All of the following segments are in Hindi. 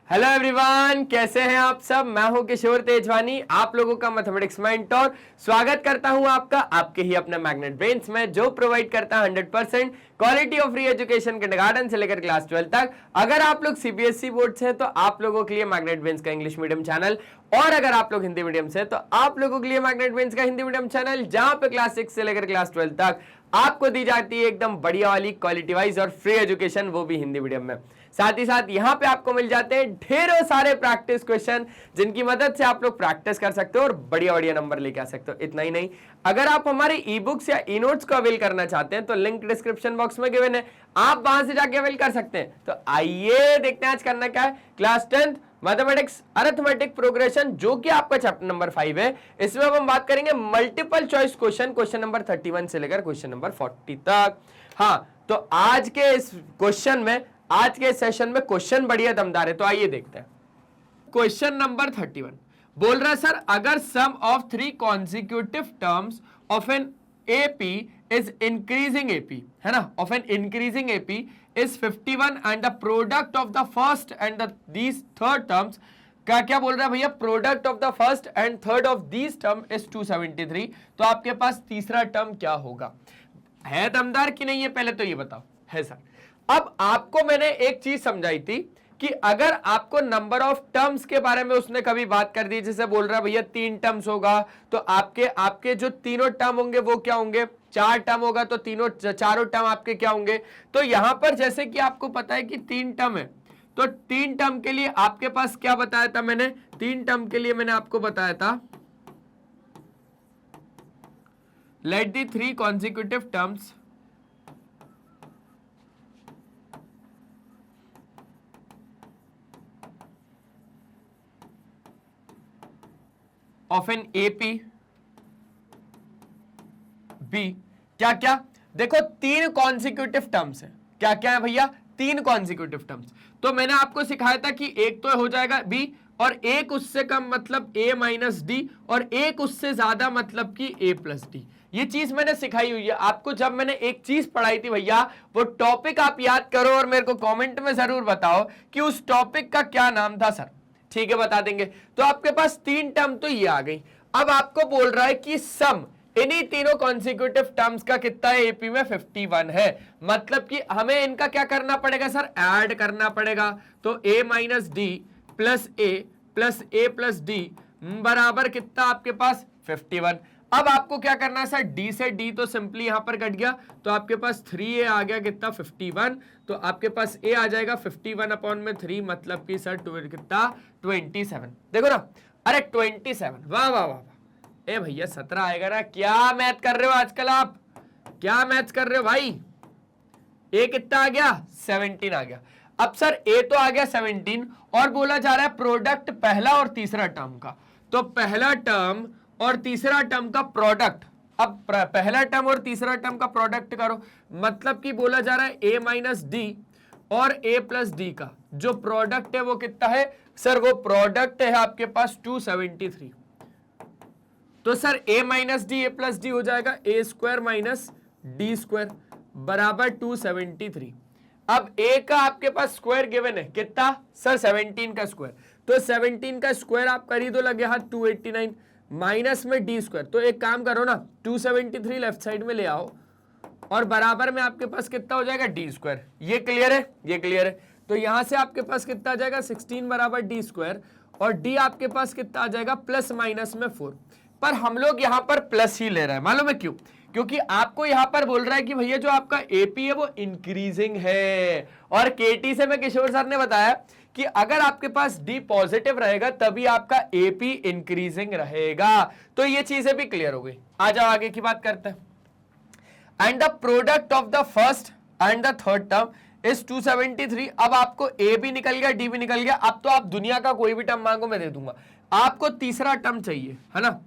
हेलो एवरीवन, कैसे हैं आप सब। मैं हूं किशोर तेजवानी, आप लोगों का मैथमेटिक्स मेंटर। स्वागत करता हूं आपका आपके ही अपने मैग्नेट ब्रेन्स में, जो प्रोवाइड करता है 100% quality of free education kindergarten से लेकर क्लास 12 तक। अगर आप लोग सीबीएसई बोर्ड से हैं तो आप लोगों के लिए मैग्नेट ब्रेन्स का इंग्लिश मीडियम चैनल, और अगर आप लोग हिंदी मीडियम से तो आप लोगों के लिए मैग्नेट ब्रेन्स का हिंदी मीडियम चैनल, जहां पे क्लास 6 से लेकर क्लास 12 तक आपको दी जाती है एकदम बढ़िया वाली क्वालिटी वाइज और फ्री एजुकेशन, वो भी हिंदी मीडियम में। साथ ही साथ यहाँ पे आपको मिल जाते हैं ढेरों सारे प्रैक्टिस क्वेश्चन, जिनकी मदद से आप लोग प्रैक्टिस कर सकते हो और बढ़िया बढ़िया नंबर लेके आ सकते हो। इतना ही नहीं, अगर आप हमारे ई बुक्स या ई नोट्स को अवेल करना चाहते हैं तो लिंक डिस्क्रिप्शन बॉक्स में गिवन है, आप वहां से जाके अवेल कर सकते हैं। तो आइए देखते हैं आज करना क्या है। क्लास 10 मैथमेटिक्स अरिथमेटिक प्रोग्रेशन, जो कि आपका चैप्टर नंबर 5 है। इसमें अब हम बात करेंगे multiple choice question, question number 31 से लेकर क्वेश्चन नंबर 40 तक। हाँ, तो आज के इस क्वेश्चन में, आज के सेशन में क्वेश्चन बढ़िया दमदार है, तो आइए देखते हैं। क्वेश्चन नंबर 31 बोल रहा है, सर अगर sum of 3 consecutive terms of an AP is increasing AP, है ना, of an increasing AP is 51 and the product of the first and these third terms, क्या बोल रहा है भैया, product of the first and third of these term is 273, तो आपके पास तीसरा टर्म क्या होगा। है दमदार कि नहीं है, पहले तो ये बताओ। है सर। अब आपको मैंने एक चीज समझाई थी कि अगर आपको नंबर ऑफ टर्म्स के बारे में उसने कभी बात कर दी, जैसे बोल रहा है भैया 3 टर्म्स होगा, तो आपके जो तीनों टर्म होंगे वो क्या होंगे, 4 टर्म होगा तो चारों टर्म आपके क्या होंगे। तो यहां पर जैसे कि आपको पता है कि 3 टर्म है, तो 3 टर्म के लिए आपके पास क्या बताया था मैंने, 3 टर्म के लिए मैंने आपको बताया था, let the 3 consecutive terms of an AP be, क्या क्या, देखो 3 कॉन्जिक्यूटिव टर्म्स है। क्या क्या है भैया, 3 कॉन्जिक्यूटिव टर्म्स। तो मैंने आपको सिखाया था कि एक तो हो जाएगा बी, और एक उससे कम मतलब a माइनस डी, और एक उससे ज्यादा मतलब कि a प्लस डी। ये चीज मैंने सिखाई हुई है आपको। जब मैंने एक चीज पढ़ाई थी भैया, वो टॉपिक आप याद करो और मेरे को कमेंट में जरूर बताओ कि उस टॉपिक का क्या नाम था सर। ठीक है, बता देंगे। तो आपके पास 3 टर्म तो ये आ गई। अब आपको बोल रहा है कि सम इन्हीं तीनों कॉन्जिक्यूटिव टर्म्स का कितना है, एपी में 51 है। मतलब कि हमें इनका क्या करना पड़ेगा सर, ऐड करना पड़ेगा। तो a minus D plus A plus D बराबर कितना आपके पास 51। अब आपको क्या करना है सर, डी से डी तो सिंपली यहां पर कट गया, तो आपके पास 3a आ गया कितना 51, तो आपके पास a आ जाएगा 51 अपॉन में 3, मतलब कि सर कितना 27। देखो ना, अरे 27, वाह वाह वाह, ए भैया 17 आएगा ना। क्या मैथ कर रहे हो आजकल आप, क्या मैथ कर रहे हो भाई। ए कितना आ गया, 17 आ गया। अब सर ए तो आ गया 17, और बोला जा रहा है प्रोडक्ट पहला और तीसरा टर्म का। तो पहला टर्म और तीसरा टर्म का प्रोडक्ट, अब पहला टर्म और तीसरा टर्म का प्रोडक्ट करो, मतलब कि बोला जा रहा है a माइनस डी और a प्लस डी का जो प्रोडक्ट है वो कितना है सर, वो प्रोडक्ट है आपके पास 273। तो sir a minus D a plus D हो जाएगा a square minus D square बराबर 273। अब a का आपके पास स्क्वायर गिवन है कितना सर, 17 का स्क्वायर। तो 17 का स्क्वायर आप कर ही दो, लगे हाथ 289 माइनस में डी स्क्वायर। तो एक काम करो ना, 273 लेफ्ट साइड में ले आओ, और बराबर में आपके पास कितना हो जाएगा डी स्क्वायर। ये क्लियर है, ये क्लियर है। तो यहां से आपके पास कितना आ जाएगा 16 बराबर डी स्क्वायर, और डी आपके पास कितना आ जाएगा प्लस माइनस में 4। पर हम लोग यहां पर प्लस ही ले रहे हैं, मालूम है क्यों, क्योंकि आपको यहां पर बोल रहा है कि भैया जो आपका एपी है वो इंक्रीजिंग है, और केटी से मैं किशोर सर ने बताया कि अगर आपके पास डी पॉजिटिव रहेगा तभी आपका एपी इंक्रीजिंग रहेगा। तो ये चीजें भी क्लियर हो गई। आ जाओ आगे की बात करते हैं। And the product of the first and the third term is 273। अब आपको ए भी निकल गया, डी भी निकल गया। अब तो आप दुनिया का कोई भी टर्म मांगो मैं दे दूंगा। आपको तीसरा टर्म चाहिए, है ना।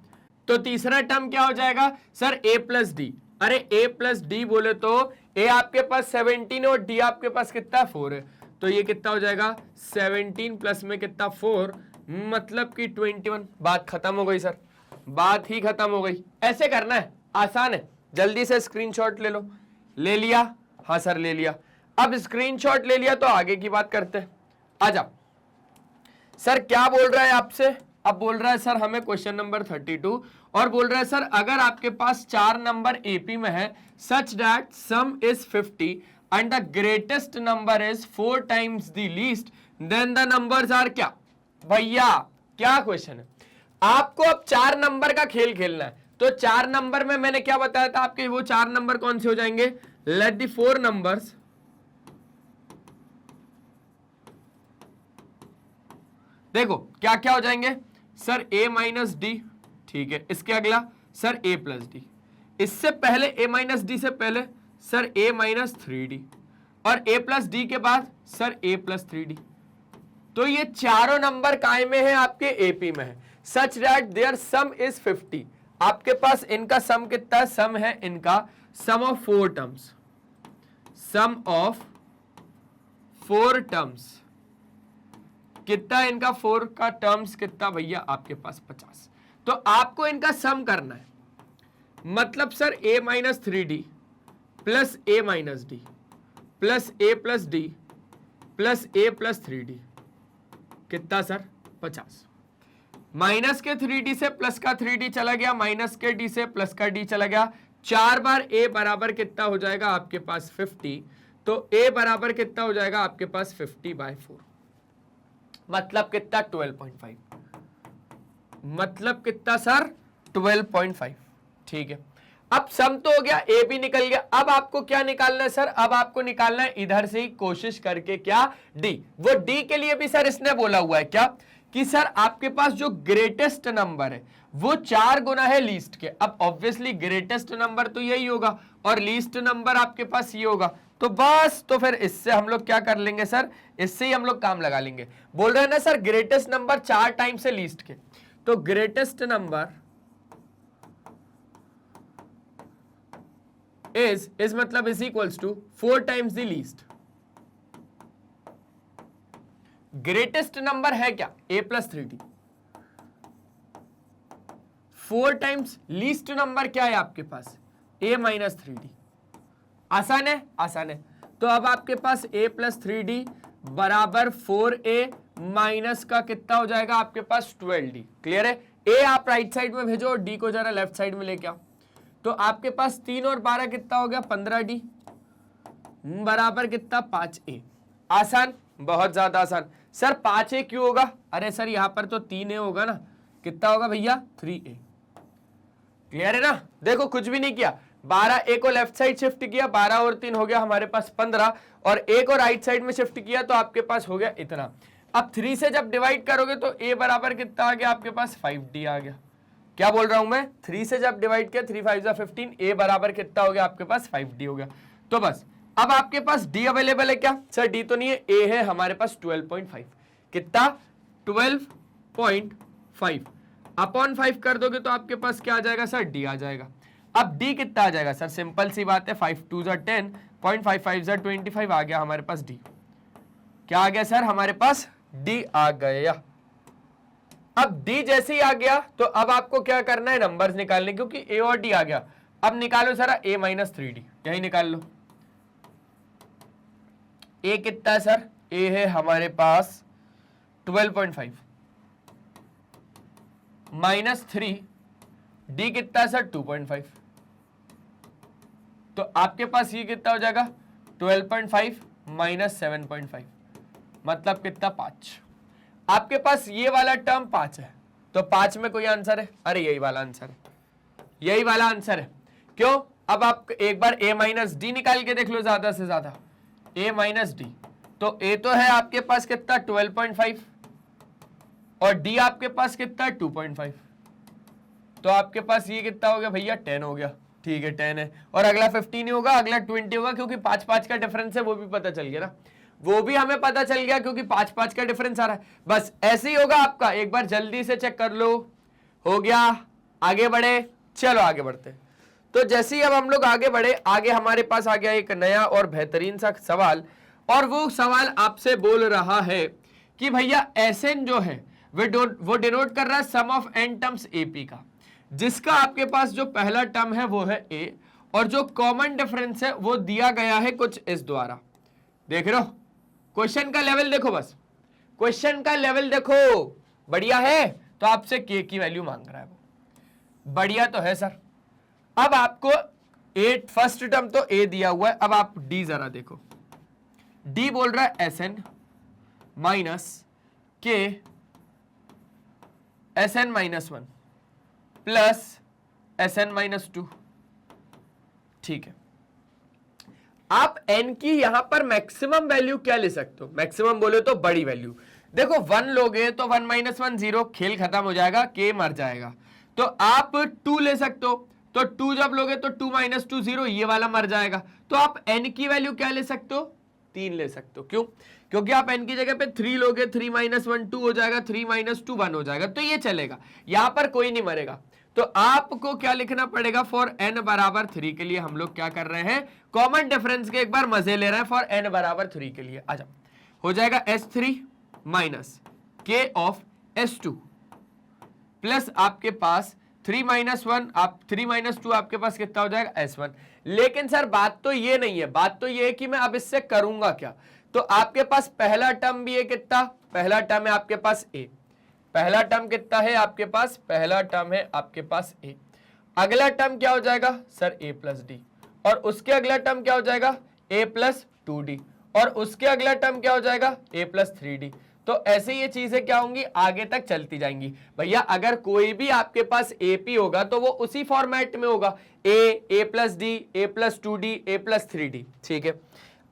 तो तीसरा टर्म क्या हो जाएगा सर, a प्लस डी। अरे a प्लस डी बोले तो a आपके पास 17 और d आपके पास कितना 4 है, तो ये कितना हो जाएगा 17 प्लस में कितना 4, मतलब कि 21। बात खत्म हो गई सर, बात ही खत्म हो गई। ऐसे करना है, आसान है। जल्दी से स्क्रीनशॉट ले लो। ले लिया, हाँ सर ले लिया। अब स्क्रीनशॉट ले लिया तो आगे की बात करते हैं। आ जाओ, सर क्या बोल रहा है आपसे, अब बोल रहा है सर हमें क्वेश्चन नंबर 32 और बोल रहा है सर अगर आपके पास 4 नंबर एपी में है such that sum is 50 and the greatest number is 4 times the least then the numbers are क्या। भैया क्या क्वेश्चन है, आपको अब 4 नंबर का खेल खेलना है। तो 4 नंबर में मैंने क्या बताया था आपके, वो 4 नंबर कौन से हो जाएंगे, लेट द 4 नंबर्स देखो क्या क्या हो जाएंगे सर, a माइनस डी, ठीक है, इसके अगला सर a प्लस डी, इससे पहले a माइनस डी से पहले सर a माइनस 3d और a प्लस डी के बाद सर a प्लस 3d। तो ये चारों नंबर काय में है, आपके एपी में है, such that their sum is 50। आपके पास इनका सम कितना है, सम है इनका sum of 4 terms, sum of 4 terms कितना है इनका, 4 का टर्म्स कितना भैया आपके पास 50। तो आपको इनका सम करना है, मतलब sir a minus 3d plus a minus D plus a plus D plus a plus 3d कितना सर 50। माइनस के 3d से प्लस का 3d चला गया, माइनस के d से प्लस का d चला गया, 4 बार a बराबर कितना हो जाएगा आपके पास 50। तो a बराबर कितना हो जाएगा आपके पास 50/4, मतलब कितना 12.5, मतलब कितना सर 12.5। ठीक है, अब सम तो हो गया, ए भी निकल गया। अब आपको क्या निकालना है सर, अब आपको निकालना है इधर से ही कोशिश करके क्या डी। वो डी के लिए भी सर इसने बोला हुआ है क्या कि सर आपके पास जो ग्रेटेस्ट नंबर है वो 4 गुना है लीस्ट के। अब ऑब्वियसली ग्रेटेस्ट नंबर तो यही होगा और लीस्ट नंबर आपके पास ये होगा, तो बस तो फिर इससे हम लोग क्या कर लेंगे सर, इससे ही हम लोग काम लगा लेंगे। बोल रहे हैं ना सर ग्रेटेस्ट नंबर 4 टाइम्स है लीस्ट के, तो ग्रेटेस्ट नंबर is मतलब is equals to 4 times the least. Greatest number है क्या a plus 3d, 4 times least number क्या है आपके पास a माइनस 3d। आसान है, आसान है। तो अब आपके पास a प्लस 3d बराबर 4a माइनस का कितना हो जाएगा आपके पास 12d। क्लियर है, a आप राइट साइड में भेजो और d को जरा लेफ्ट साइड में लेके आओ। तो आपके पास 3 और 12 कितना हो गया 15d बराबर कितना 5a। आसान, बहुत ज्यादा आसान। सर 5a क्यों होगा, अरे सर यहां पर तो 3a होगा ना, कितना होगा भैया 3a। क्लियर है ना, देखो कुछ भी नहीं किया, 12a को लेफ्ट साइड शिफ्ट किया, 12 और 3 हो गया हमारे पास 15 और a को राइट साइड में शिफ्ट किया तो आपके पास हो गया इतना। अब 3 से जब डिवाइड करोगे तो a बराबर कितना आ गया आपके पास 5d आ गया। क्या बोल रहा हूं मैं, 3 से जब डिवाइड किया 3 5 15, a बराबर कितना हो गया आपके पास 5d हो गया। तो बस अब आपके पास d अवेलेबल है क्या, सर d तो नहीं है, a है हमारे पास 12.5। कितना 12.5 अपॉन 5 कर दोगे तो आपके पास क्या आ जाएगा सर d आ जाएगा। अब d कितना आ जाएगा सर, सिंपल सी बात है, 5 2 10, 0.55 25 आ गया हमारे पास d। क्या आ गया सर हमारे पास d आ गया। अब d जैसे ही आ गया तो अब आपको क्या करना है नंबर्स निकालने, क्योंकि a और d आ गया। अब निकालो सर a माइनस 3d, यही निकाल लो। a कितना है सर, a है हमारे पास 12.5 माइनस 3, d कितना है सर 2.5। तो आपके पास ये कितना हो जाएगा 12.5 माइनस 7.5 मतलब कितना 5। आपके पास ये वाला टर्म 5 है, तो 5 में कोई आंसर है, अरे यही वाला आंसर है, यही वाला आंसर है। क्यों, अब आप एक बार a माइनस डी निकाल के देख लो ज्यादा से ज्यादा, a माइनस डी, तो a तो है आपके पास कितना 12.5 और d आपके पास कितना 2.5, तो आपके पास ये कितना हो गया भैया 10 हो गया। ठीक है 10 है, और अगला 15 ही होगा, अगला 20 होगा, क्योंकि 5 का डिफरेंस है, वो भी पता चल गया ना, वो भी हमें पता चल गया क्योंकि 5 का डिफरेंस आ रहा है। बस ऐसे ही होगा आपका, एक बार जल्दी से चेक कर लो। हो गया, आगे बढ़े, चलो आगे बढ़ते। तो जैसे ही अब हम लोग आगे बढ़े, आगे हमारे पास आ गया एक नया और बेहतरीन सा सवाल, और वो सवाल आपसे बोल रहा है कि भैया एसएन जो है वो डिनोट कर रहा है sum of N terms AP का, जिसका आपके पास जो पहला टर्म है वो है ए, और जो कॉमन डिफरेंस है वो दिया गया है कुछ इस द्वारा। देख रहे हो क्वेश्चन का लेवल, देखो बस क्वेश्चन का लेवल देखो बढ़िया है, तो आपसे के की वैल्यू मांग रहा है वो, बढ़िया तो है सर। अब आपको फर्स्ट टर्म तो ए दिया हुआ है, अब आप डी जरा देखो, डी बोल रहा है एस एन माइनस के S n minus one plus S n minus two, ठीक है। आप n की यहां पर मैक्सिमम वैल्यू क्या ले सकते हो, मैक्सिमम बोले तो बड़ी वैल्यू, देखो 1 लोगे तो 1 माइनस 1 0, खेल खत्म हो जाएगा, k मर जाएगा, तो आप 2 ले सकते हो, तो 2 जब लोगे तो 2 माइनस 2 0, ये वाला मर जाएगा, तो आप n की वैल्यू क्या ले सकते हो, 3 ले सकते हो। क्यों? क्योंकि आप n की जगह पे 3 लोगे, 3 माइनस 1 2 हो जाएगा, 3 माइनस 2 1 हो जाएगा, तो ये चलेगा, यहां पर कोई नहीं मरेगा। तो आपको क्या लिखना पड़ेगा, फॉर n बराबर 3 के लिए हम लोग क्या कर रहे हैं, कॉमन डिफरेंस के एक बार मजे ले रहे हैं, फॉर n बराबर 3 के लिए आ जाओ, हो जाएगा S3 minus k of S2 plus आपके पास 3 माइनस 1, आप 3 माइनस 2 आपके पास कितना हो जाएगा S1। लेकिन सर बात तो ये नहीं है, बात तो ये है कि मैं अब इससे करूंगा क्या, तो आपके पास पहला टर्म भी है, कितना, पहला टर्म है आपके पास a, पहला टर्म कितना है आपके पास, पहला टर्म है आपके पास a, अगला टर्म क्या हो जाएगा सर a प्लस डी, और उसके अगला टर्म क्या हो जाएगा a प्लस 2d, और उसके अगला टर्म क्या हो जाएगा a प्लस 3d। तो ऐसे ये चीजें क्या होंगी, आगे तक चलती जाएंगी। भैया अगर कोई भी आपके पास AP होगा तो वो उसी फॉर्मेट में होगा, a plus D, a plus 2d, a plus 3d, ठीक है।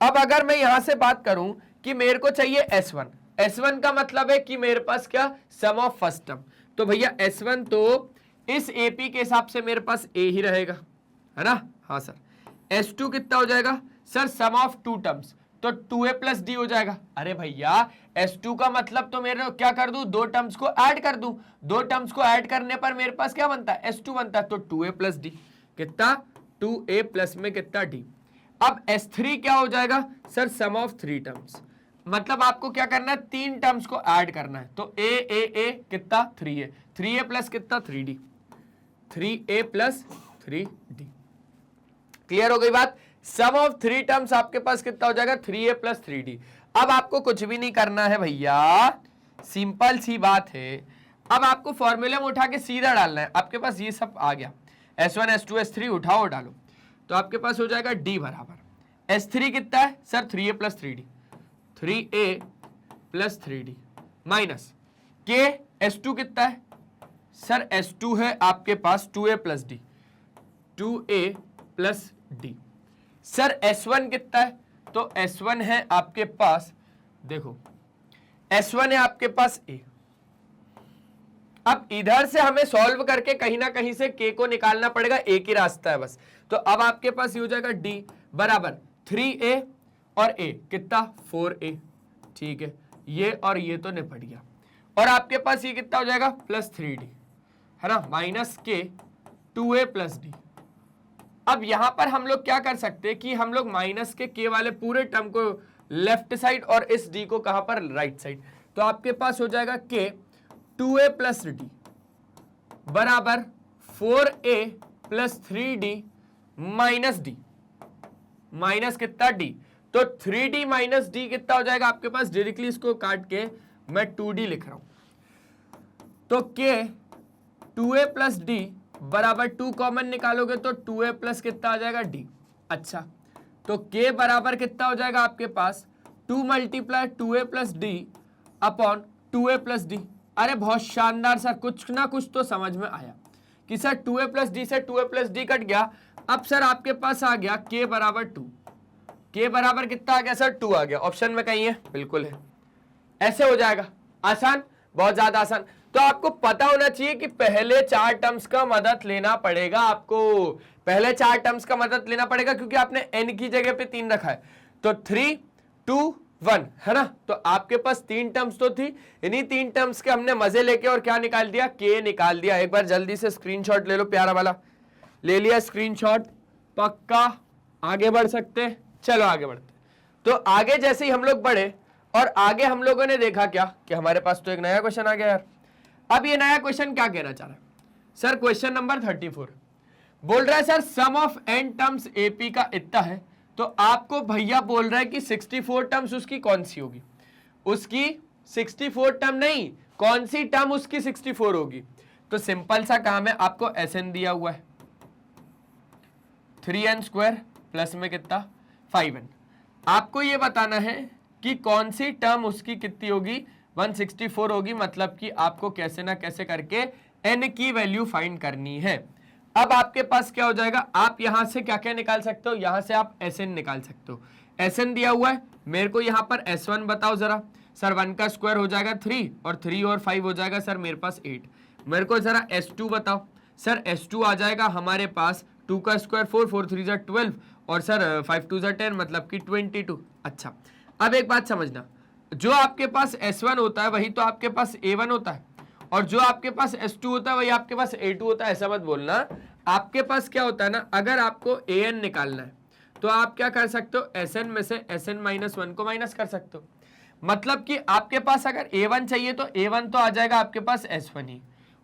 अब अगर मैं यहां से बात करूं कि मेरे को चाहिए S1, S1 का मतलब है कि मेरे पास क्या, सम ऑफ फर्स्ट टर्म, तो भैया S1 तो इस AP के हिसाब से मेरे पास A ही रहेगा, है ना, हाँ सर। S2 कितना हो जाएगा सर, सम ऑफ 2 टर्म्स, तो 2a प्लस डी हो जाएगा। अरे भैया S2 का मतलब तो मेरे क्या कर दूं, 2 टर्म्स को ऐड कर दूं, 2 टर्म्स को ऐड करने पर मेरे पास क्या बनता है, S2 बनता है, तो 2a प्लस डी, कितना, 2a प्लस में कितना d। अब S3 क्या हो जाएगा सर, सम ऑफ 3 टर्म्स, मतलब आपको क्या करना है, 3 टर्म्स को ऐड करना है, तो a कितना 3a, 3a प्लस कितना 3d, 3a plus 3d, clear हो गई बात। सम ऑफ 3 टर्म्स आपके पास कितना हो जाएगा, 3a प्लस 3d। अब आपको कुछ भी नहीं करना है भैया, सिंपल सी बात है, अब आपको फॉर्मूले में उठा के सीधा डालना है, आपके पास ये सब आ गया, S1 S2 S3 उठाओ डालो, तो आपके पास हो जाएगा d बराबर S3 कितना है sir, 3a plus 3d, 3a plus 3d minus k, S2 कितना है सर, S2 है आपके पास 2a plus d, 2a plus d। Sir S1 कितना है, तो S1 है आपके पास, देखो S1 है आपके पास a, अब इधर से हमें सॉल्व करके कहीं ना कहीं से k को निकालना पड़ेगा, एक ही रास्ता है बस, तो अब आपके पास ये हो जाएगा d बराबर 3a और a कितना 4a, ठीक है, ये और ये तो निपट गया, और आपके पास ये कितना हो जाएगा प्लस 3d, है ना, माइनस के 2a प्लस d। अब यहां पर हम लोग क्या कर सकते हैं कि हम लोग माइनस के k वाले पूरे टर्म को लेफ्ट साइड और इस d को कहां पर, राइट साइड, तो आपके पास हो जाएगा k 2a प्लस d बराबर 4a plus 3d minus d, minus कितना d, तो 3d माइनस d कितना हो जाएगा आपके पास, डायरेक्टली इसको काट के मैं 2d लिख रहा हूं, तो k 2a प्लस d बराबर 2 कॉमन निकालोगे तो 2a प्लस कितना आ जाएगा d। अच्छा, तो k बराबर कितना हो जाएगा आपके पास 2 multiply 2a plus D upon 2a plus D. अरे बहुत शानदार सर, कुछ ना कुछ तो समझ में आया कि सर 2a प्लस डी से 2a प्लस डी कट गया। अब सर आपके पास आ गया k बराबर 2, k बराबर कितना आ गया सर 2 आ गया, ऑप्शन में कहीं है, बिल्कुल है, ऐसे हो जाएगा, आसान, बहुत ज्यादा आसान। तो आपको पता होना चाहिए कि पहले 4 टर्म्स का मदद लेना पड़ेगा, आपको पहले 4 टर्म्स का मदद लेना पड़ेगा क्योंकि आपने n की जगह पे 3 रखा है, तो 3 2 1 है ना, तो आपके पास 3 टर्म्स तो थी, इन्हीं 3 टर्म्स के हमने मजे लेके और क्या निकाल दिया, k निकाल दिया। एक बार जल्दी से स्क्रीनशॉट ले लो, प्यारा वाला ले लिया स्क्रीनशॉट, पक्का आगे बढ़ सकते, चलो आगे बढ़ते। तो आगे जैसे ही हम लोग बढ़े और आगे हम लोगों ने देखा क्या कि हमारे पास तो एक नया क्वेश्चन आ गया यार। अब ये नया क्वेश्चन क्या कहना चाह रहा है सर, क्वेश्चन नंबर 34 बोल रहा है sir sum of n terms AP का इतना है, तो आपको भैया बोल रहा है कि 64 टर्म्स उसकी कौन सी होगी, उसकी 64 टर्म नहीं, कौन सी टर्म उसकी 64 होगी। तो सिंपल सा काम है, आपको Sn दिया हुआ है 3n² प्लस में कितना 5n। आपको ये बताना है कि कौन सी टर्म उसकी कितनी होगी 164 होगी, मतलब कि आपको कैसे ना कैसे करके n की वैल्यू फाइंड करनी है। अब आपके पास क्या हो जाएगा, आप यहां से क्या क्या निकाल सकते हो, यहां से आप Sn निकाल सकते हो। Sn दिया हुआ है, मेरे को यहां पर S1 बताओ जरा। सर 1 का स्क्वायर हो जाएगा 3 और 3 और 5 हो जाएगा सर मेरे पास 8। मेरे को जरा S2 बताओ। सर S2 आ जाएगा हमारे पास 2 का स्क्वायर 4, 4 3 जा 12 और सर 5 2 जा 10 मतलब कि 22। अच्छा, अब एक बात समझना, जो आपके पास S1 होता है वही तो आपके पास A1 होता है, और जो आपके पास S2 होता है वही आपके पास A2 होता है। ऐसा मत बोलना, आपके पास क्या होता है ना, अगर आपको AN निकालना है तो आप क्या कर सकते हो, Sn में से Sn -1 को माइनस कर सकते हो। मतलब कि आपके पास अगर A1 चाहिए तो A1 तो आ जाएगा आपके पास S1 ही,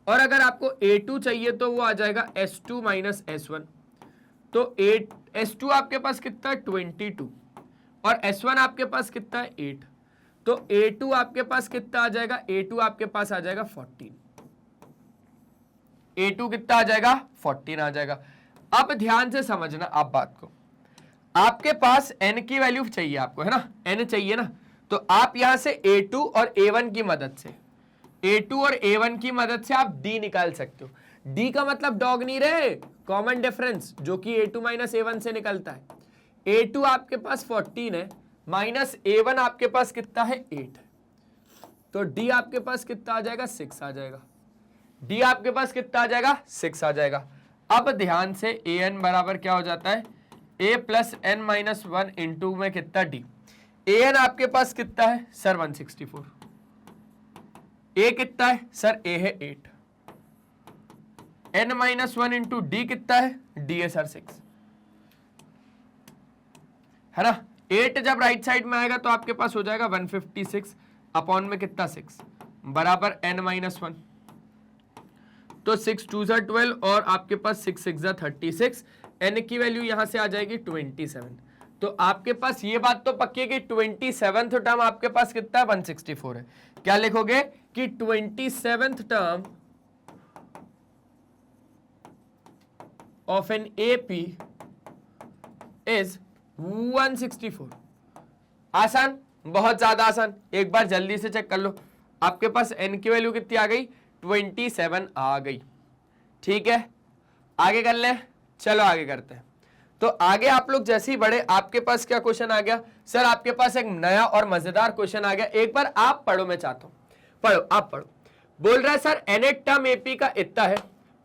और अगर आपको A2 चाहिए तो वो आ जाएगा S2 माइनस S1। तो S2 आपके पास कितना है 22 और S1 आपके पास कितना है 8। तो A2 आपके पास कितना आ जाएगा, A2 आपके पास आ जाएगा 14। A2 कितना आ जाएगा 14 आ जाएगा। अब ध्यान से समझना आप बात को, आपके पास n की वैल्यू चाहिए आपको, है ना, n चाहिए ना, तो आप यहां से A2 और A1 की मदद से, A2 और A1 की मदद से आप D निकाल सकते हो। D का मतलब डॉग नहीं रहे, कॉमन डिफरेंस जो कि A2 माइनस A1 से निकलता है। A2 आपके पास 14 है माइनस A1 आपके पास कितना है 8, तो D आपके पास कितना आ जाएगा 6 आ जाएगा। D आपके पास कितना आ जाएगा 6 आ जाएगा। अब ध्यान से an बराबर क्या हो जाता है a plus n minus 1 into में कितना D। an आपके पास कितना है सर 164, a कितना है सर a है 8, n माइनस 1 इंटू D कितना है D है सर 6, है ना। 8 जब राइट साइड में आएगा तो आपके पास हो जाएगा 156 अपॉन में कितना 6 बराबर n माइनस 1, तो 6 2 जा 12 और आपके पास 6 6 जा 36, n की वैल्यू यहां से आ जाएगी 27। तो आपके पास ये बात तो पक्की है कि 27th टर्म आपके पास कितना है 164 है। क्या लिखोगे कि 27th term of an AP is 164। आसान, बहुत ज्यादा आसान, एक बार जल्दी से चेक कर लो। आपके पास n की वैल्यू कितनी आ गई 27 आ गई। ठीक है, आगे कर ले, चलो आगे करते हैं। तो आगे आप लोग जैसे ही बढ़े, आपके पास क्या क्वेश्चन आ गया सर, आपके पास एक नया और मजेदार क्वेश्चन आ गया। एक बार आप पढ़ो, मैं चाहता हूं पढ़ो, आप पढ़ो। बोल रहा है सर nth टर्म AP का इतना है,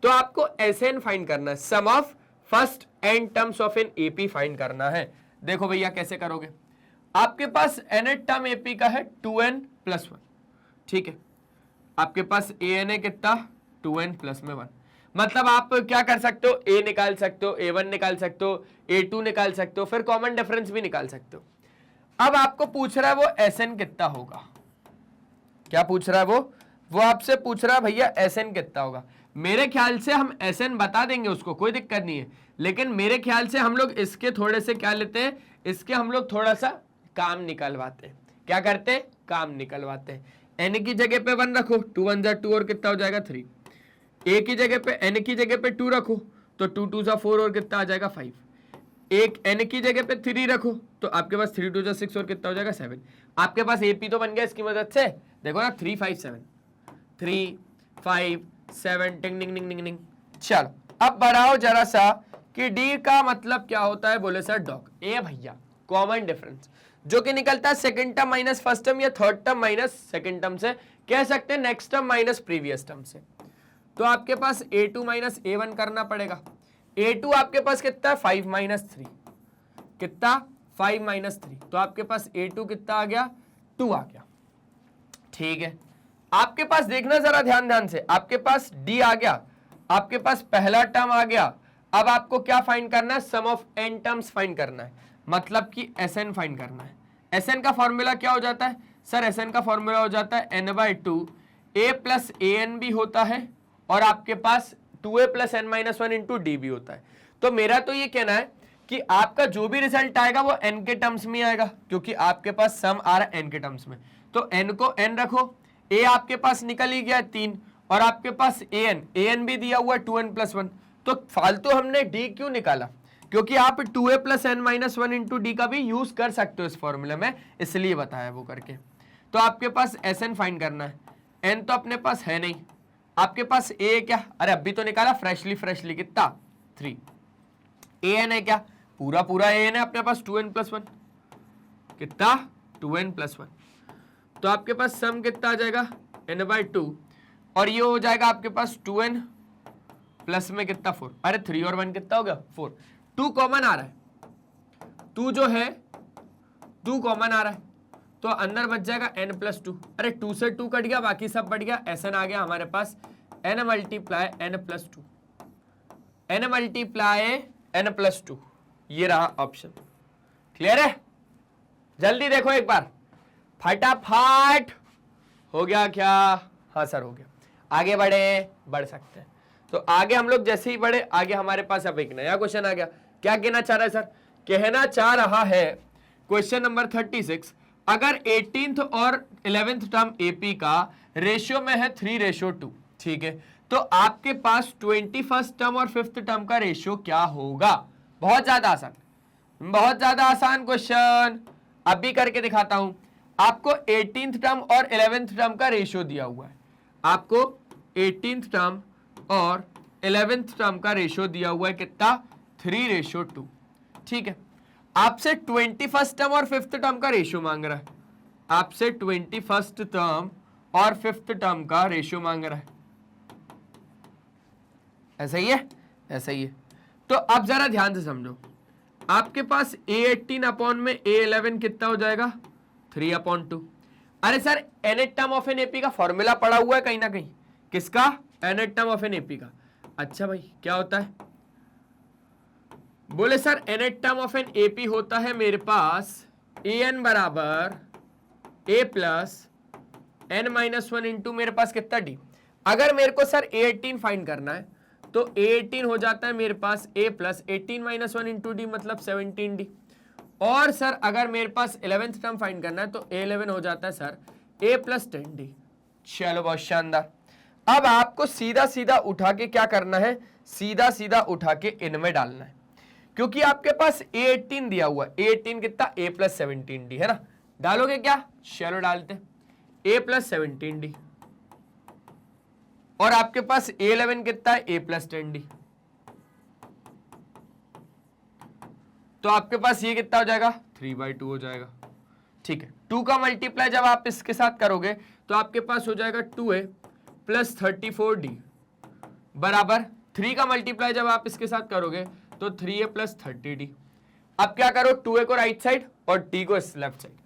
तो आपको Sn फाइंड करना है, sum of first n terms of an AP find करना है। देखो भैया कैसे करोगे, आपके पास nth टर्म AP का है 2n प्लस 1, ठीक है, आपके पास an है कितना 2n प्लस में 1, मतलब आप क्या कर सकते हो, a निकाल सकते हो, a1 निकाल सकते हो, a2 निकाल सकते हो, फिर कॉमन डिफरेंस भी निकाल सकते हो। अब आपको पूछ रहा है वो Sn कितना होगा, क्या पूछ रहा है वो आपसे पूछ रहा है भैया Sn कितना होगा। मेरे ख्याल से हम Sn बता देंगे उसको, कोई दिक्कत नहीं है, लेकिन मेरे ख्याल से हम लोग इसके थोड़े से क्या लेते हैं, इसके हम लोग थोड़ा सा काम निकलवाते हैं। क्या करते हैं, काम निकलवाते हैं। n की जगह पे 1 रखो, 2 1 जा 2 और कितना हो जाएगा 3, a की जगह पे n की जगह पे 2 रखो तो 2 2 जा 4 और कितना आ जाएगा 5, एक n की जगह पे 3 रखो तो आपके पास 3 2 जा 6 और कितना हो जाएगा 7। आपके पास AP तो बन गया इसकी मदद से, देखो ना 3 5 7 3 5 7 टिंग टिंग टिंग टिंग। चलो अब बढ़ाओ जरा सा कि D का मतलब क्या होता है, बोले सर डॉग। ए भैया कॉमन डिफरेंस जो कि निकलता है second term minus first term या third term minus second term से, कह सकते हैं next term minus previous term से। तो आपके पास A2 माइनस A1 करना पड़ेगा। A2 आपके पास कितना है 5 माइनस 3, कितना 5 माइनस 3, तो आपके पास A2 कितना आ गया 2 आ गया। ठीक है, आपके पास देखना जरा ध्यान से, आपके पास D आ गया, आपके पास पहला टर्म आ गया। अब आपको क्या फाइंड करना है, sum of n terms find करना है, मतलब कि Sn फाइंड करना है। Sn का फॉर्मूला क्या हो जाता है सर, Sn का फॉर्मूला हो जाता है n/2 a प्लस an भी होता है और आपके पास 2a plus n minus 1 into D भी होता है। तो मेरा तो ये कहना है कि आपका जो भी रिजल्ट आएगा वो n के टर्म्स में आएगा, क्योंकि आपके पास सम आ रहा है n के टर्म्स में। तो n को n रखो, a आपके पास निकल ही गया 3 और आपके पास an भी दिया हुआ है 2n+1। तो फालतू हमने d क्यों निकाला? क्योंकि आप 2a + n-1 इंटू डी का भी यूज कर सकते हो इस फॉर्मूले में, इसलिए बताया वो करके। तो आपके पास Sn फाइंड करना है, n तो अपने पास है नहीं, आपके पास a क्या, अरे अभी तो निकाला फ्रेशली कितना 3, an है क्या, पूरा an है अपने पास 2n+1, कितना 2n+1। तो आपके पास सम कितना आ जाएगा n/2 और ये हो जाएगा आपके पास 2n प्लस में कितना 4, अरे 3 और 1 कितना हो गया 4, 2 कॉमन आ रहा है, 2 जो है 2 कॉमन आ रहा है तो अंदर बच जाएगा n+2, अरे 2 से 2 कट गया, बाकी सब बढ़ गया, Sn आ गया हमारे पास n × n+2, n × n+2, ये रहा ऑप्शन। क्लियर है? जल्दी देखो एक बार फटाफट, हो गया क्या? हाँ सर हो गया। आगे बढ़ सकते हैं। तो आगे हम लोग जैसे ही बढ़े, आगे हमारे पास अब एक नया क्वेश्चन आ गया। क्या कहना चाह रहा है सर? कहना चाह रहा है क्वेश्चन नंबर 36, अगर 18th और 11th टर्म एपी का रेशियो में है 3:2, ठीक है, तो आपके पास 21st टर्म और 5th टर्म का रेशियो क्या होगा? बहुत ज्यादा आसान क्वेश्चन, अभी करके दिखाता हूं। आपको 18th टर्म और 11th टर्म का रेशियो दिया हुआ है, आपको 18th टर्म और 11th टर्म का रेशियो दिया हुआ है कितना 3:2, ठीक है। आपसे 21st टर्म और 5th टर्म का रेशियो मांग रहा है, आपसे 21st टर्म और 5th टर्म का रेशियो मांग रहा है, ऐसा ही है, ऐसा ही है। तो अब जरा ध्यान से समझो, आपके पास A18 अपॉन में A11 कितना हो जाएगा 3/2। अरे sir nth term of an AP का फॉर्मूला पड़ा हुआ है कहीं ना कहीं, किसका? nth term of an AP का। अच्छा भाई क्या होता है? बोले sir nth term of an AP होता है मेरे पास an बराबर a प्लस n-1 इंटू मेरे पास कितना d। अगर मेरे को सर A18 फाइंड करना है तो A18 हो जाता है मेरे पास a प्लस 18-1 इंटू डी मतलब 17d। और सर अगर मेरे पास 11th टर्म फाइंड करना है तो A11 हो जाता है सर a प्लस 10d। चलो बहुत शानदार। अब आपको सीधा सीधा उठा के क्या करना है, सीधा सीधा उठा के इनमें डालना है, क्योंकि आपके पास A18 दिया हुआ है, A18 कितना a प्लस 17d है ना, डालोगे क्या? चलो डालते a प्लस 17d और आपके पास A11 कितना है a प्लस 10d, तो आपके पास ये कितना हो जाएगा 3/2 हो जाएगा, ठीक है। 2 का मल्टीप्लाई जब आप इसके साथ करोगे तो आपके पास हो जाएगा 2a प्लस 34d बराबर 3 का मल्टीप्लाई जब आप इसके साथ करोगे तो 3a प्लस 30d। अब क्या करो, 2a को राइट साइड और d को लेफ्ट साइड,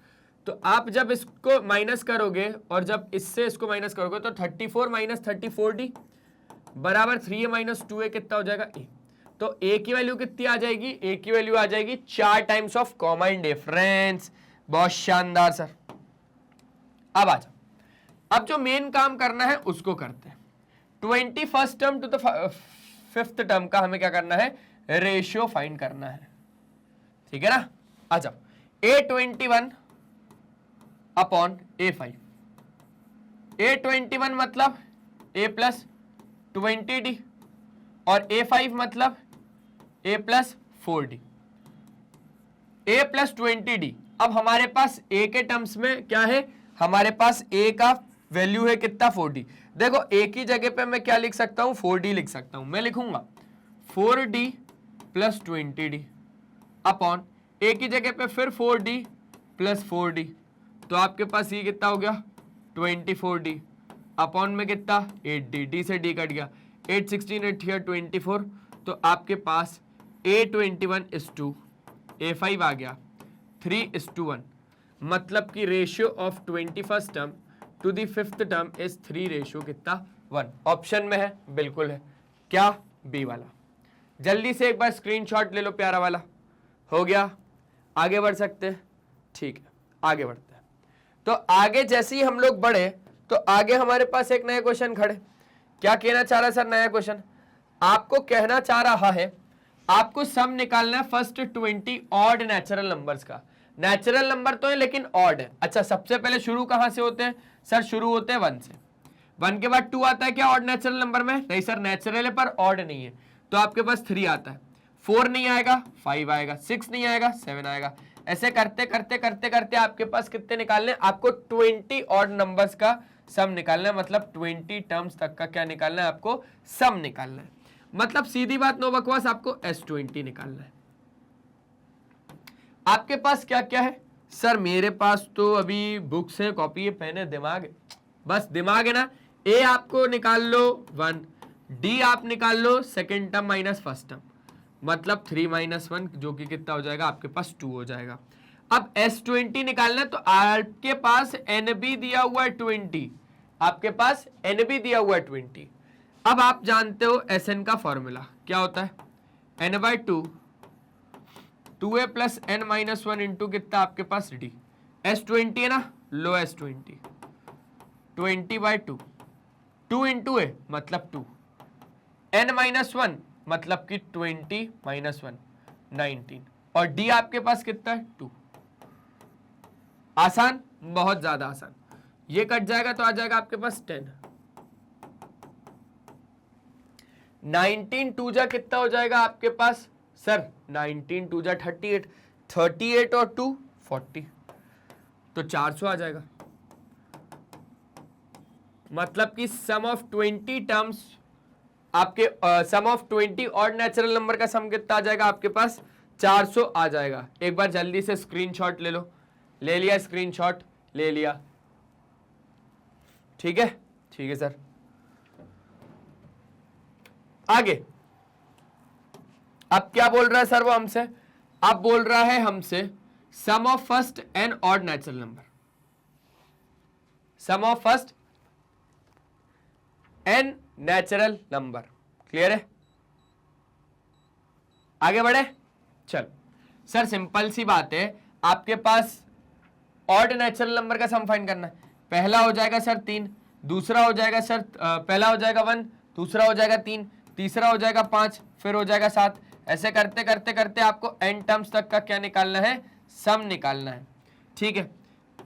तो आप जब इसको माइनस करोगे और जब इससे इसको माइनस करोगे तो 34 माइनस 34d बराबर 3a माइनस 2a कितना हो जाएगा a। तो a की वैल्यू कितनी आ जाएगी? a की वैल्यू आ जाएगी 4 टाइम्स ऑफ कॉमन डिफरेंस। बहुत शानदार सर। अब आ जाओ, अब जो मेन काम करना है उसको करते हैं। 21st term to the 5th term का हमें क्या करना है, रेशियो फाइंड करना है, ठीक है ना। आ जाओ, A21 अपॉन A5, A21 मतलब a प्लस 20d और A5 मतलब a plus 4d, a plus 20d। अब हमारे पास a के टर्म्स में क्या है, हमारे पास a का वैल्यू है कितना 4d। देखो a की जगह पे मैं क्या लिख सकता हूं, 4d लिख सकता हूं। मैं लिखूंगा 4d plus 20d upon a की जगह पे फिर 4d प्लस 4d, तो आपके पास ये कितना हो गया 24d अपॉन में कितना 8d, d से d कट गया, 8 16 8 here 24, तो आपके पास A21:2 A5 आ गया 3:1, मतलब कि ratio of 21st term to the 5th term is 3 ratio कितना 1। ऑप्शन में है, बिल्कुल है, क्या? बी वाला। जल्दी से एक बार स्क्रीनशॉट ले लो प्यारा वाला। हो गया, आगे बढ़ सकते हैं, ठीक है आगे बढ़ते हैं। तो आगे जैसे ही हम लोग बढ़े तो आगे हमारे पास एक नया क्वेश्चन खड़े। क्या कहना चाह रहा है सर? नया क्वेश्चन आपको कहना चाह रहा है आपको सम निकालना है फर्स्ट 20 ऑड नेचुरल नंबर्स का। नेचुरल नंबर तो है लेकिन ऑड है। अच्छा, सबसे पहले शुरू कहां से होते हैं सर? शुरू होते हैं 1 से। 1 के बाद 2 आता है क्या ऑड नेचुरल नंबर में? नहीं सर, नेचुरल है पर ऑड नहीं है, तो आपके पास 3 आता है। 4 नहीं आएगा, 5 आएगा, 6 नहीं आएगा, 7 आएगा। ऐसे करते करते करते करते आपके पास कितने निकालने? आपको 20 ऑड नंबर्स का सम निकालना है, मतलब 20 टर्म्स तक का क्या निकालना है? आपको सम निकालना है। मतलब सीधी बात, नो बकवास, आपको S20 निकालना है। आपके पास क्या क्या है सर? मेरे पास तो अभी बुक्स है, कॉपी है, पेन है, दिमाग है, बस दिमाग है ना। ए आपको निकाल लो 1, डी आप निकाल लो second term minus first term, मतलब 3 - 1 जो कि कितना हो जाएगा? आपके पास 2 हो जाएगा। अब S20 निकालना है, तो आपके पास एन बी दिया हुआ है 20, आपके पास एन बी दिया हुआ है 20। अब आप जानते हो SN का फॉर्मूला क्या होता है? n/2 2a plus n - 1 into कितना आपके पास d। S20 है ना, लो S20 20/2, 2 इंटू ए मतलब 2, n - 1 मतलब कि 20 - 1 19, और d आपके पास कितना है? 2। आसान, बहुत ज्यादा आसान। ये कट जाएगा तो आ जाएगा आपके पास 10। 19 2 जा कितना हो जाएगा आपके पास सर? 19 2 जा 38, 38 और 2 40, तो 400 आ जाएगा। मतलब कि सम ऑफ 20 टर्म्स आपके सम ऑफ 20 और नेचुरल नंबर का सम कितना आ जाएगा आपके पास? 400 आ जाएगा। एक बार जल्दी से स्क्रीनशॉट ले लो। ले लिया स्क्रीनशॉट? ले लिया, ठीक है, ठीक है सर। आगे अब क्या बोल रहा है सर वो हमसे? अब बोल रहा है हमसे sum of first n odd natural number, sum of first n natural number. Clear है? आगे बढ़े? चल सर, सिंपल सी बात है, आपके पास ऑड नेचुरल नंबर का सम फाइंड करना है। पहला हो जाएगा सर 3, दूसरा हो जाएगा सर पहला हो जाएगा 1, दूसरा हो जाएगा 3, तीसरा हो जाएगा 5, फिर हो जाएगा 7। ऐसे करते करते करते आपको n टर्म्स तक का क्या निकालना है? सम निकालना है। ठीक है,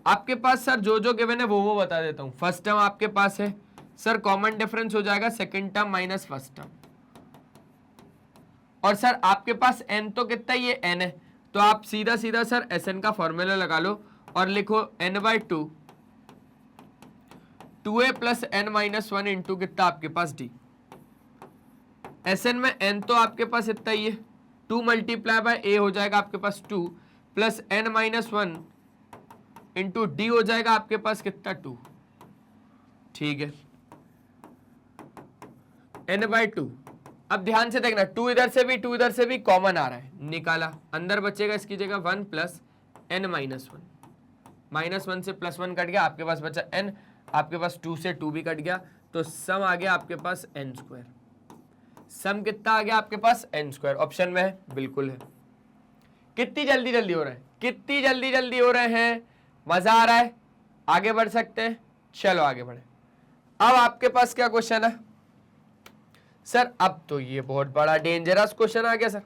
आपके पास सर जो जो गिवन है वो बता देता हूं। फर्स्ट टर्म आपके पास है सर, कॉमन डिफरेंस हो जाएगा second term minus first term, और सर आपके पास n तो कितना? ये n है, तो आप सीधा सीधा सर SN का फॉर्मूला लगा लो और लिखो n/2 2a plus n - 1 into कितना आपके पास d। SN में n तो आपके पास इतना ही है, 2 मल्टीप्लाई बाय a हो जाएगा आपके पास 2 प्लस n - 1 इंटू d हो जाएगा आपके पास कितना? 2। ठीक है, n/2। अब ध्यान से देखना, 2 इधर से भी 2 इधर से भी कॉमन आ रहा है, निकाला, अंदर बचेगा इसकी जगह 1 प्लस n - 1, -1 से +1 कट गया, आपके पास बचा n, आपके पास 2 से 2 भी कट गया, तो सम आ गया आपके पास n²। सम कितना आ गया आपके पास? n²। ऑप्शन में है? बिल्कुल है। कितनी जल्दी जल्दी हो रहे हैं, कितनी जल्दी जल्दी हो रहे हैं, मजा आ रहा है? आगे बढ़ सकते हैं? चलो आगे बढ़े। अब आपके पास क्या क्वेश्चन है सर? अब तो ये बहुत बड़ा डेंजरस क्वेश्चन आ गया sir.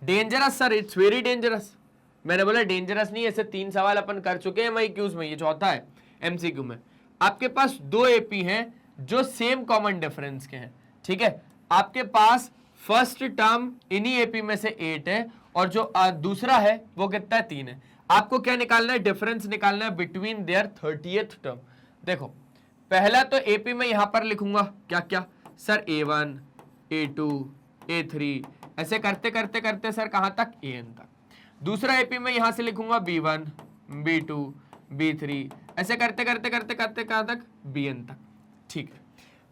Dangerous sir, it's very dangerous. मैंने बोला डेंजरस नहीं, ऐसे 3 सवाल अपन कर चुके हैं MCQs में, ये चौथा है MCQ में। आपके पास 2 AP हैं जो सेम कॉमन डिफरेंस के हैं। ठीक है, आपके पास फर्स्ट टर्म इन्हीं AP में से 8 है, और जो दूसरा है वो कितना है? 3 है। आपको क्या निकालना है? डिफरेंस निकालना है बिटवीन देयर 30th टर्म। देखो, पहला तो AP में यहां पर लिखूंगा क्या क्या सर? A1 A2 A3, ऐसे करते करते करते सर कहां तक? AN तक। दूसरा AP में यहां से लिखूंगा B1 B2 B3, ऐसे करते करते करते करते कहां तक? BN तक। ठीक है,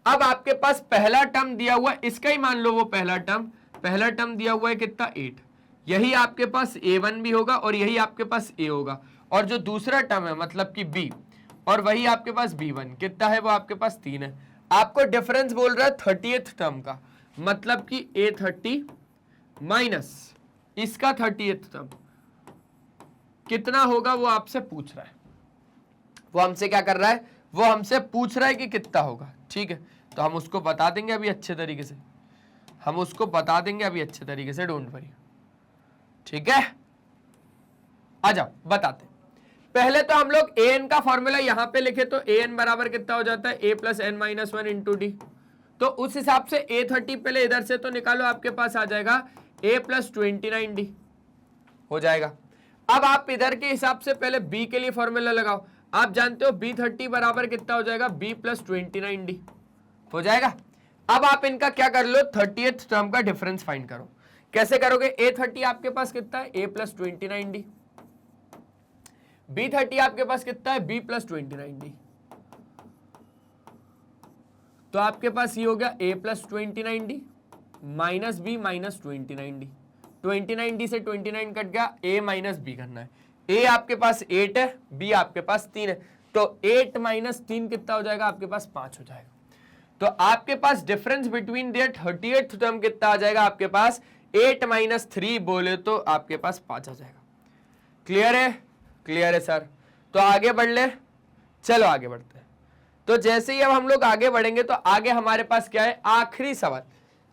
अब आपके पास पहला टर्म दिया हुआ, इसका ही मान लो वो पहला टर्म दिया हुआ है कितना? 8। यही आपके पास A1 भी होगा और यही आपके पास A होगा, और जो दूसरा टर्म है मतलब कि B, और वही आपके पास B1 कितना है? वो आपके पास 3 है। आपको डिफरेंस बोल रहा है 30th टर्म का, मतलब कि A30 माइनस इसका 30th टर्म कितना होगा वो आपसे पूछ रहा है। वो हमसे क्या कर रहा है? वो हमसे पूछ रहा है कि कितना होगा। ठीक है, तो हम उसको बता देंगे अभी अच्छे तरीके से, हम उसको बता देंगे अभी अच्छे तरीके से, डोंट वरी। ठीक है, आ जाओ बताते। पहले तो हम लोग ए एन का फॉर्मूला यहां पे लिखे तो ए एन बराबर कितना हो जाता है A plus N minus one into D. तो उस हिसाब से ए 30 पहले इधर से तो निकालो, आपके पास आ जाएगा ए प्लस 29 डी हो जाएगा। अब आप इधर के हिसाब से पहले बी के लिए फॉर्मूला लगाओ। आप जानते हो बी 30 बराबर कितना हो जाएगा बी प्लस 29 डी हो जाएगा। अब आप इनका क्या कर लो 30th टर्म का डिफरेंस फाइंड करो। कैसे करोगे? ए 30 आपके पास कितना है ए प्लस 29 डी, बी 30 आपके पास कितना है बी प्लस 29 डी। तो आपके पास ये हो गया A plus 29 D minus B minus 29 D. 29 D से 29 कट गया, ए माइनस बी करना है। ए आपके पास 8 है, बी आपके पास 3 है, तो 8 माइनस 3 कितना हो जाएगा आपके पास 5 हो जाएगा। तो आपके पास difference between their 30th term कितना आ जाएगा आपके पास 8 माइनस 3 बोले तो आपके पास 5 आ जाएगा। क्लियर है? क्लियर है सर। तो आगे बढ़ ले, चलो आगे बढ़ते हैं। तो जैसे ही अब हम लोग आगे बढ़ेंगे तो आगे हमारे पास क्या है आखिरी सवाल।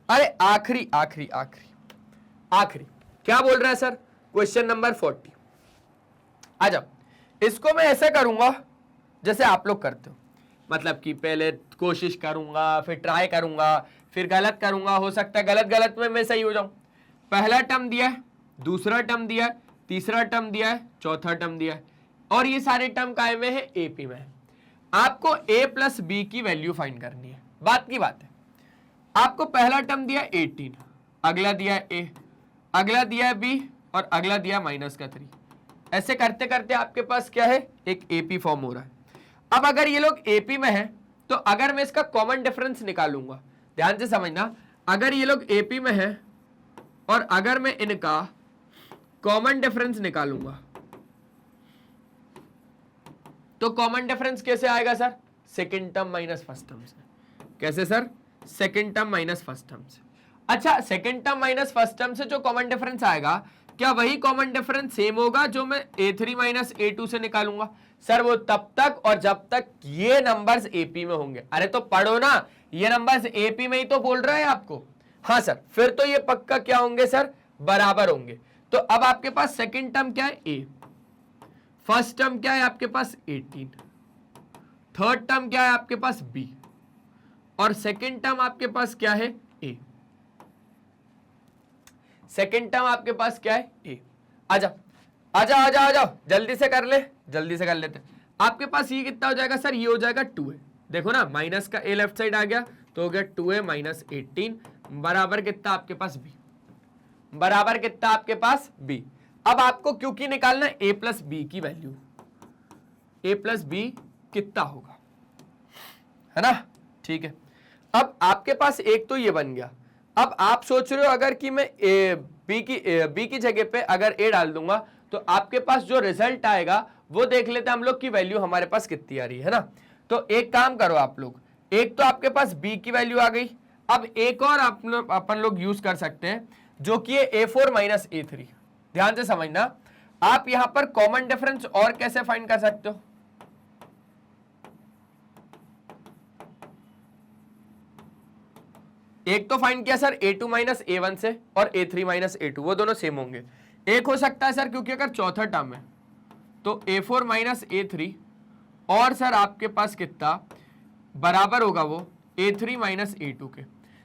अरे आखिरी आखिरी आखिरी आखिरी क्या बोल रहा है सर? Question number 40। आ जाओ, इसको मैं ऐसे करूंगा जैसे आप लोग करते हो, मतलब कि पहले कोशिश करूंगा, फिर ट्राई करूंगा, फिर गलत करूंगा, हो सकता है गलत गलत में मैं सही हो जाऊं। पहला टर्म दिया है, दूसरा टर्म दिया है, तीसरा टर्म दिया है, चौथा टर्म दिया है, और ये सारे टर्म काय में है एपी में है। आपको a प्लस बी की वैल्यू फाइंड करनी है। बात की बात है, आपको पहला टर्म दिया 18, अगला दिया है a, अगला दिया है b, और अगला दिया माइनस का 3। ऐसे करते करते आपके पास क्या है एक एपी फॉर्म हो रहा है। अब अगर ये लोग एपी में है तो अगर मैं इसका कॉमन डिफरेंस निकालूंगा, ध्यान से समझना, अगर ये लोग एपी में है और अगर मैं इनका कॉमन डिफरेंस निकालूंगा तो कॉमन डिफरेंस कैसे आएगा sir? Second term minus first term से। कैसे sir? Second term minus first term से। अच्छा, second term minus first term से जो कॉमन डिफरेंस आएगा, क्या वही कॉमन डिफरेंस सेम होगा जो मैं a3 माइनस a2 से निकालूंगा? सर वो तब तक और जब तक ये नंबर्स एपी में होंगे। अरे तो पढ़ो ना, ये नंबर्स एपी में ही तो बोल रहा है आपको। हाँ सर, फिर तो ये पक्का क्या होंगे सर? बराबर होंगे। तो अब आपके पास सेकंड टर्म क्या है a, फर्स्ट टर्म क्या है आपके पास 18, थर्ड टर्म क्या है आपके पास b, और सेकंड टर्म आपके पास क्या है a। सेकंड टर्म आपके पास क्या है a। आजा आजा आजा आजा, जल्दी से कर ले, जल्दी से कर लेते। आपके पास ये कितना हो जाएगा सर? ये हो जाएगा 2a। देखो ना, माइनस का a लेफ्ट साइड आ गया तो हो गया 2a माइनस 18 बराबर कितना आपके पास b, बराबर कितना आपके पास b। अब आपको क्योंकि निकालना है a प्लस बी की वैल्यू, a प्लस बी कितना होगा, है ना? ठीक है। अब आपके पास एक तो ये बन गया। अब आप सोच रहे हो अगर कि मैं बी की जगह पे अगर a डाल दूंगा तो आपके पास जो रिजल्ट आएगा वो देख लेते हैं हम लोग की वैल्यू हमारे पास कितनी आ रही है ना। तो एक काम करो आप लोग, एक तो आपके पास b की वैल्यू आ गई। अब एक और अपन लोग यूज कर सकते हैं जो कि है a4 माइनस a3। ध्यान से समझना, आप यहां पर कॉमन डिफरेंस और कैसे फाइंड कर सकते हो? एक तो फाइंड किया सर a2 माइनस a1 से और a3 माइनस a2, वो दोनों सेम होंगे। एक हो सकता है सर क्योंकि अगर चौथा टर्म है तो a4 माइनस a3, और सर आपके पास कितना बराबर होगा वो a3 माइनस a2 के।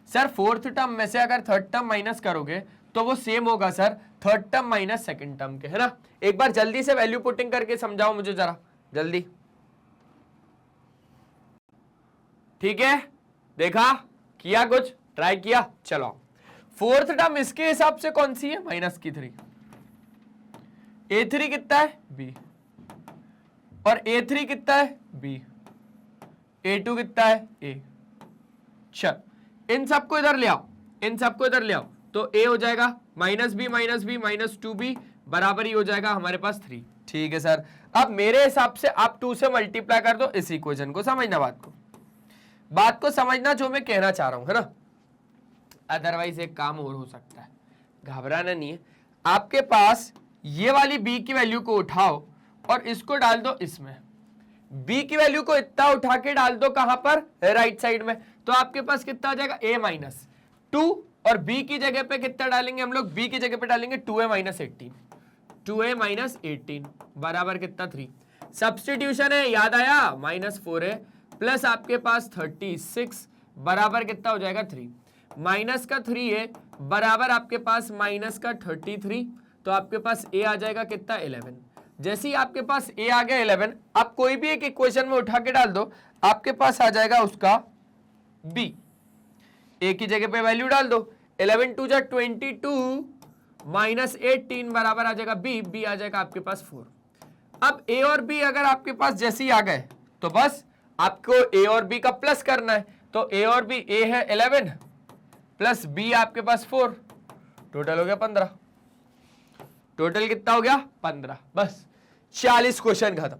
सर फोर्थ टर्म में से अगर थर्ड टर्म माइनस करोगे तो वो सेम होगा sir third term minus second term के, है ना? एक बार जल्दी से वैल्यू पुटिंग करके समझाओ मुझे जरा जल्दी। ठीक है, देखा, किया, कुछ ट्राई किया? चलो, फोर्थ टर्म इसके हिसाब से कौन सी है? माइनस की 3। a3 कितना है b, और a3 कितना है b, a2 कितना है a। चल, इन सबको इधर ले आओ, इन सबको इधर ले आओ, तो a हो जाएगा माइनस बी माइनस 2b बराबर ही हो जाएगा हमारे पास 3। ठीक है सर। अब मेरे हिसाब से आप 2 से मल्टीप्लाई कर दो इस इक्वेशन को। समझना बात को समझना जो मैं कहना चाह रहा हूं, है ना? अदरवाइज एक काम और हो सकता है, घबराना नहीं है। आपके पास ये वाली b की वैल्यू को उठाओ और इसको डाल दो इसमें, b की वैल्यू को इतना उठा के डाल दो कहां पर? राइट साइड में। तो आपके पास कितना आ जाएगा a माइनस 2, और b की जगह पे कितना डालेंगे हम लोग? b की जगह पे डालेंगे 2a माइनस 18। 2a माइनस 18 बराबर कितना 3। सब्सटीट्यूशन है, याद आया, -4a प्लस आपके पास 36 बराबर कितना हो जाएगा 3, माइनस का 3a बराबर आपके पास माइनस का 33, तो आपके पास a आ जाएगा कितना 11। जैसे ही आपके पास a आ गया 11, आप कोई भी एक इक्वेशन में उठा के डाल दो, आपके पास आ जाएगा उसका b, a की जगह पे वैल्यू डाल दो, 11 2 जा 22 माइनस 18 बराबर आ जाएगा b आ जाएगा आपके पास 4। अब a और b अगर आपके पास जैसे ही आ गए तो बस आपको a और b का प्लस करना है, तो a और b, a है 11 प्लस b आपके पास 4, टोटल हो गया 15। टोटल कितना हो गया 15। बस 40 क्वेश्चन खत्म,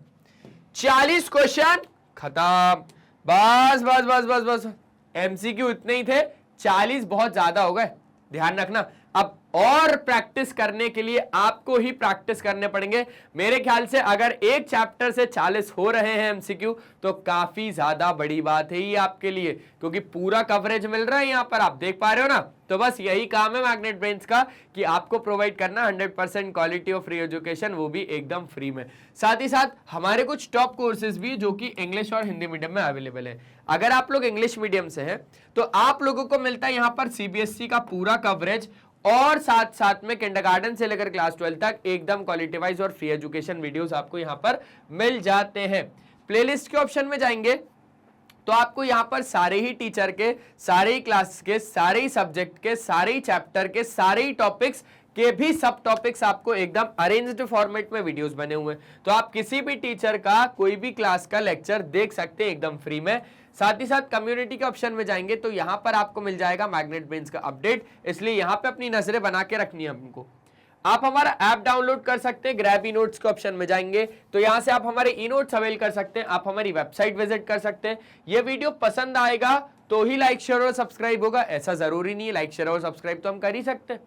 40 क्वेश्चन खत्म। बस बस बस बस बस एमसीक्यू इतने ही थे, 40 बहुत ज्यादा हो गए, ध्यान रखना। अब और प्रैक्टिस करने के लिए आपको ही प्रैक्टिस करने पड़ेंगे। मेरे ख्याल से अगर एक चैप्टर से 40 हो रहे हैं एमसीक्यू तो काफी ज्यादा बड़ी बात है ये आपके लिए, क्योंकि पूरा कवरेज मिल रहा है यहाँ पर, आप देख पा रहे हो ना। तो बस यही काम है मैग्नेट ब्रेन्स का कि आपको प्रोवाइड करना 100% क्वालिटी ऑफ फ्री एजुकेशन, वो भी एकदम फ्री में। साथ ही साथ हमारे कुछ टॉप कोर्सेज भी जो कि इंग्लिश और हिंदी मीडियम में अवेलेबल है। अगर आप लोग इंग्लिश मीडियम से हैं तो आप लोगों को मिलता है यहाँ पर सीबीएसई का पूरा कवरेज, और साथ साथ में किंडरगार्टन से लेकर क्लास 12 तक एकदम क्वालिटी वाइज और फ्री एजुकेशन वीडियोस आपको यहाँ पर मिल जाते हैं। प्लेलिस्ट के ऑप्शन में जाएंगे तो आपको यहाँ पर सारे ही टीचर के, सारे ही क्लास के, सारे ही सब्जेक्ट के, सारे ही चैप्टर के, सारे ही टॉपिक्स के भी सब टॉपिक्स आपको एकदम अरेंज्ड फॉर्मेट में वीडियोस बने हुए हैं, तो आप किसी भी टीचर का कोई भी क्लास का लेक्चर देख सकते हैं एकदम फ्री में। साथ ही साथ कम्युनिटी के ऑप्शन में जाएंगे तो यहां पर आपको मिल जाएगा मैग्नेट ब्रेन्स का अपडेट, इसलिए यहां पे अपनी नजरें बना के रखनी है हमको। आप हमारा ऐप डाउनलोड कर सकते हैं, ग्रैब ई नोट्स के ऑप्शन में जाएंगे तो यहां से आप हमारे ई नोट्स अवेल कर सकते हैं, आप हमारी वेबसाइट विजिट कर सकते हैं। ये वीडियो पसंद आएगा तो ही लाइक शेयर और सब्सक्राइब होगा, ऐसा जरूरी नहीं है, लाइक शेयर और सब्सक्राइब तो हम कर ही सकते हैं।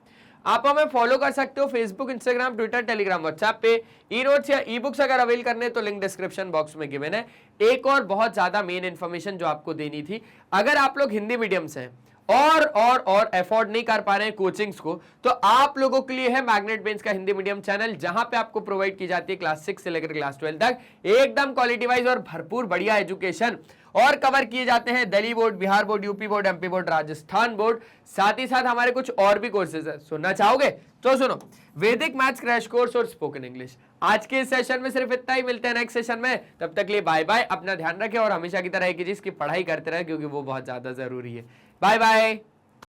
आप हमें फॉलो कर सकते हो Facebook, Instagram, Twitter, Telegram, WhatsApp पे। ई नोट्स या ई बुक्स अगर अवेल करने तो लिंक डिस्क्रिप्शन बॉक्स में गिवन है। एक और बहुत ज्यादा मेन इंफॉर्मेशन जो आपको देनी थी, अगर आप लोग हिंदी मीडियम से हैं और अफोर्ड नहीं कर पा रहे हैं कोचिंग्स को, तो आप लोगों के लिए है मैग्नेट ब्रेन्स का हिंदी मीडियम चैनल, जहां पे आपको प्रोवाइड की जाती है क्लास 6 से लेकर क्लास 12 तक एकदम क्वालिटी वाइज और भरपूर बढ़िया एजुकेशन, और कवर किए जाते हैं Delhi board, Bihar board, UP board, MP board, Rajasthan board. साथ ही साथ हमारे कुछ और भी कोर्सेज है, सुनना चाहोगे तो सुनो, वैदिक मैथ्स क्रैश कोर्स और स्पोकन इंग्लिश। आज के इस सेशन में सिर्फ इतना ही, मिलते हैं नेक्स्ट सेशन में, तब तक के लिए बाय बाय। अपना ध्यान रखें और हमेशा की तरह एक चीज की पढ़ाई करते रहे, क्योंकि वो बहुत ज्यादा जरूरी है। Bye bye.